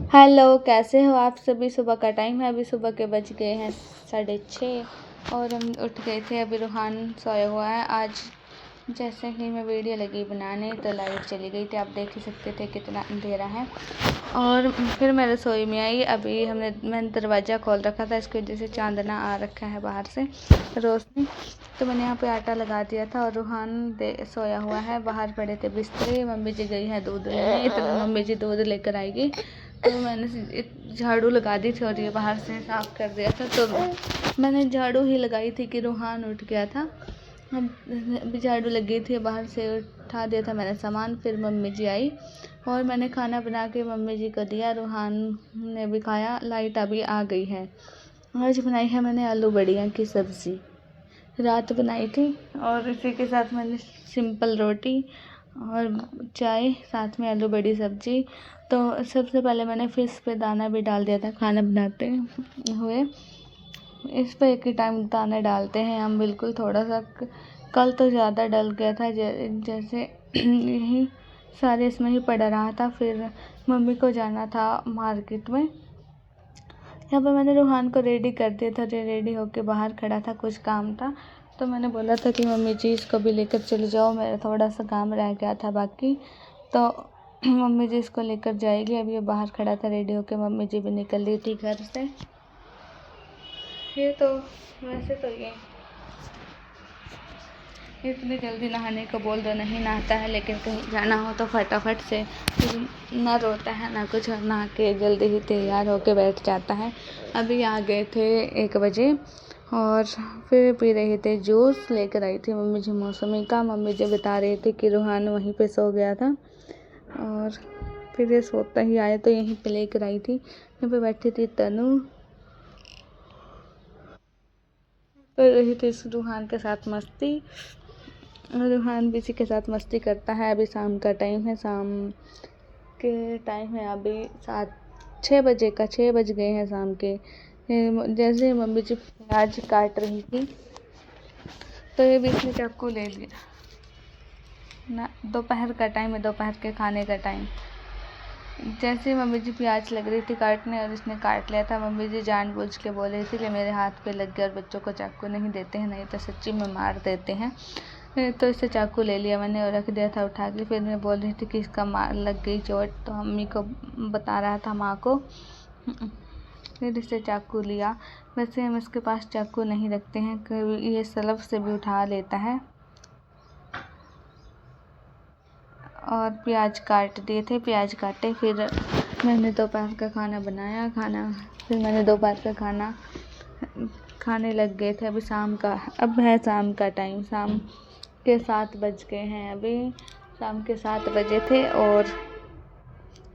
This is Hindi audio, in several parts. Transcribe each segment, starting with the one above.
हेलो, कैसे हो आप सभी। सुबह का टाइम है, अभी सुबह के बज गए हैं 6:30 और हम उठ गए थे। अभी रूहान सोया हुआ है। आज जैसे ही मैं वीडियो लगी बनाने तो लाइट चली गई थी। आप देख ही सकते थे कितना अंधेरा है। और फिर मैं रसोई में आई। अभी मैंने दरवाज़ा खोल रखा था, इसकी वजह से चांदना आ रखा है बाहर से रोशनी। तो मैंने यहाँ पे आटा लगा दिया था और रूहान सोया हुआ है। बाहर पड़े थे बिस्तरे। मम्मी जी गई है दूध लेने, इतना मम्मी जी दूध लेकर आएगी। तो मैंने झाड़ू लगा दी थी और ये बाहर से साफ़ कर दिया था। तो मैंने झाड़ू ही लगाई थी कि रूहान उठ गया था। अभी झाड़ू लगी थी, बाहर से उठा दिया था मैंने सामान। फिर मम्मी जी आई और मैंने खाना बना के मम्मी जी को दिया। रूहान ने भी खाया। लाइट अभी आ गई है। आज बनाई है मैंने आलू बड़ियाँ की सब्ज़ी, रात बनाई थी। और इसी के साथ मैंने सिंपल रोटी और चाय, साथ में आलू बड़ी सब्ज़ी। तो सबसे पहले मैंने फ़िश पे दाना भी डाल दिया था खाना बनाते हुए। इस पे एक ही टाइम दाना डालते हैं हम, बिल्कुल थोड़ा सा। कल तो ज़्यादा डल गया था, जैसे यही सारे इसमें ही पड़ा रहा था। फिर मम्मी को जाना था मार्केट में। यहाँ पे मैंने रूहान को रेडी कर दिया था। रेडी होके बाहर खड़ा था, कुछ काम था। तो मैंने बोला था कि मम्मी जी इसको भी लेकर चले जाओ, मेरा थोड़ा सा काम रह गया था बाकी। तो मम्मी जी इसको लेकर जाएगी। अभी ये बाहर खड़ा था रेडी होके। मम्मी जी भी निकल ली थी घर से। ये तो वैसे तो ये इतनी जल्दी नहाने को बोल दो नहीं नहाता है, लेकिन कहीं जाना हो तो फटाफट से ना रोता है ना कुछ, और नहा के जल्दी ही तैयार होके बैठ जाता है। अभी आ गए थे 1 बजे और फिर पी रहे थे जूस। लेकर आई थी मम्मी जी मौसमी का। मम्मी जी बता रही थी कि रूहान वहीं पे सो गया था और फिर ये सोता ही आया तो यहीं पे लेकर आई थी। यहाँ पे बैठी थी तनु, कर रही थी रूहान के साथ मस्ती। रूहान भी इसी के साथ मस्ती करता है। अभी शाम का टाइम है, शाम के टाइम है अभी 6 बजे का, 6 बज गए हैं शाम के। जैसे मम्मी जी प्याज काट रही थी तो ये बीच में चाकू ले लिया ना। दोपहर का टाइम है, दोपहर के खाने का टाइम। जैसे मम्मी जी प्याज लग रही थी काटने और इसने काट लिया था। मम्मी जी जानबूझ के बोल रही थी कि मेरे हाथ पे लग गया और बच्चों को चाकू नहीं देते हैं, नहीं तो सच्ची में मार देते हैं। तो इससे चाकू ले लिया मैंने और रख दिया था उठा के। फिर मैं बोल रही थी कि इसका मार लग गई चोट, तो मम्मी को बता रहा था माँ को। फिर इससे चाकू लिया। वैसे हम इसके पास चाकू नहीं रखते हैं, कभी ये सलफ से भी उठा लेता है। और प्याज काट दिए थे, प्याज काटे। फिर मैंने दोपहर का खाना बनाया। फिर मैंने दोपहर का खाना खाने लग गए थे। अभी अब है शाम का टाइम। शाम के 7 बज गए हैं। अभी शाम के 7 बजे थे और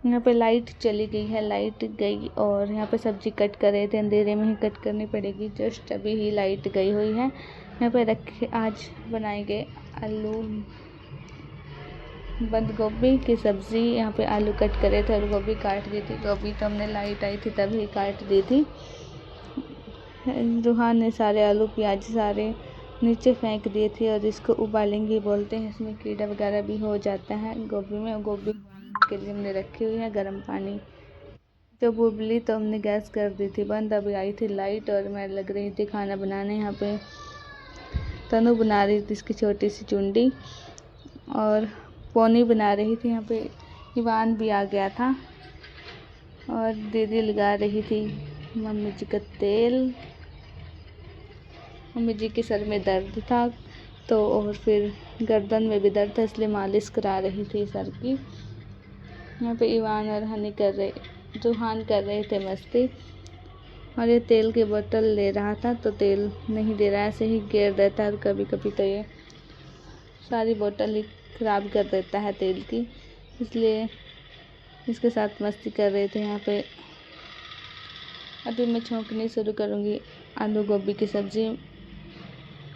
यहाँ पे लाइट चली गई है। लाइट गई और यहाँ पे सब्ज़ी कट कर रहे थे। अंधेरे में ही कट करनी पड़ेगी, जस्ट अभी ही लाइट गई हुई है। यहाँ पे रखे आज बनाएंगे आलू बंद गोभी की सब्ज़ी। यहाँ पे आलू कट करे थे और गोभी काट दी थी। गोभी तो हमने लाइट आई थी तभी काट दी थी। रूहान ने सारे आलू प्याज सारे नीचे फेंक दिए थे और इसको उबालेंगे बोलते हैं। इसमें कीड़ा वगैरह भी हो जाता है गोभी में। गोभी के लिए हमने रखी हुई है गर्म पानी। जब उबली तो हमने गैस कर दी थी बंद। अभी आई थी लाइट और मैं लग रही थी खाना बनाने। यहाँ पे तनु बना रही थी इसकी छोटी सी चुंडी और पोनी बना रही थी। यहाँ पे ईवान भी आ गया था और दीदी लगा रही थी मम्मी जी का तेल। मम्मी जी के सर में दर्द था तो, और फिर गर्दन में भी दर्द था, इसलिए मालिश करा रही थी सर की। यहाँ पे ईवान और रूहान कर रहे थे मस्ती। और ये तेल की बोतल ले रहा था तो तेल नहीं दे रहा, ऐसे ही गिर देता है। और कभी कभी तो ये सारी बोतल ही ख़राब कर देता है तेल की, इसलिए इसके साथ मस्ती कर रहे थे यहाँ पे। अभी मैं छौंकनी शुरू करूँगी आलू गोभी की सब्ज़ी।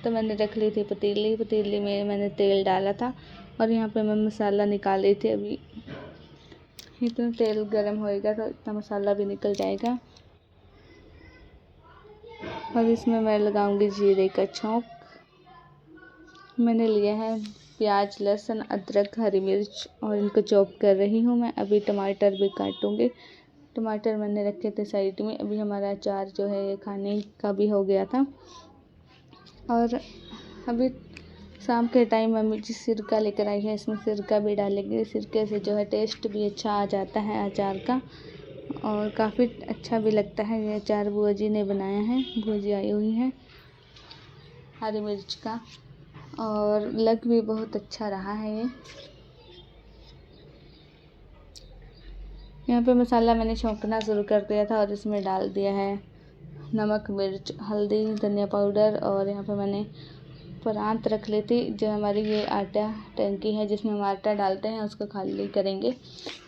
तो मैंने रख ली थी पतीली में मैंने तेल डाला था और यहाँ पे मैं मसाला निकाल रही थी। अभी इतना तेल गर्म होएगा तो इतना मसाला भी निकल जाएगा। और इसमें मैं लगाऊंगी जीरे का छौंक। मैंने लिया है प्याज, लहसुन, अदरक, हरी मिर्च और इनको चॉप कर रही हूँ मैं। अभी टमाटर भी काटूंगी। टमाटर मैंने रखे थे साइड में। अभी हमारा अचार जो है ये खाने का भी हो गया था। और अभी शाम के टाइम मम्मी जी सिरका लेकर आई है, इसमें सिरका भी डालेंगे। सिरके से जो है टेस्ट भी अच्छा आ जाता है अचार का, और काफ़ी अच्छा भी लगता है। ये अचार बुआ जी ने बनाया है, बुआ जी आई हुई है, हरी मिर्च का, और लग भी बहुत अच्छा रहा है ये। यहाँ पे मसाला मैंने छौंकना शुरू कर दिया था और इसमें डाल दिया है नमक, मिर्च, हल्दी, धनिया पाउडर। और यहाँ पे मैंने परात रख ली थी, जो हमारी ये आटा टंकी है जिसमें हम आटा डालते हैं, उसको खाली करेंगे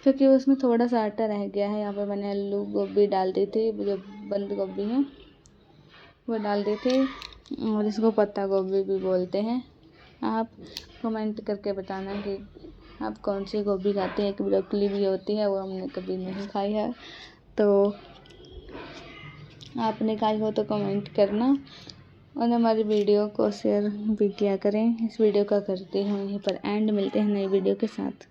क्योंकि उसमें थोड़ा सा आटा रह गया है। यहाँ पे मैंने आलू गोभी डाल दी थी, जो बंद गोभी है वो डाल दी थी, और इसको पत्ता गोभी भी बोलते हैं। आप कमेंट करके बताना कि आप कौन सी गोभी खाते हैं। एक ब्रोकली भी होती है, वो हमने कभी नहीं खाई है, तो आपने खाई हो तो कमेंट करना, और हमारी वीडियो को शेयर भी किया करें। इस वीडियो का करते हैं यहीं पर एंड, मिलते हैं नई वीडियो के साथ।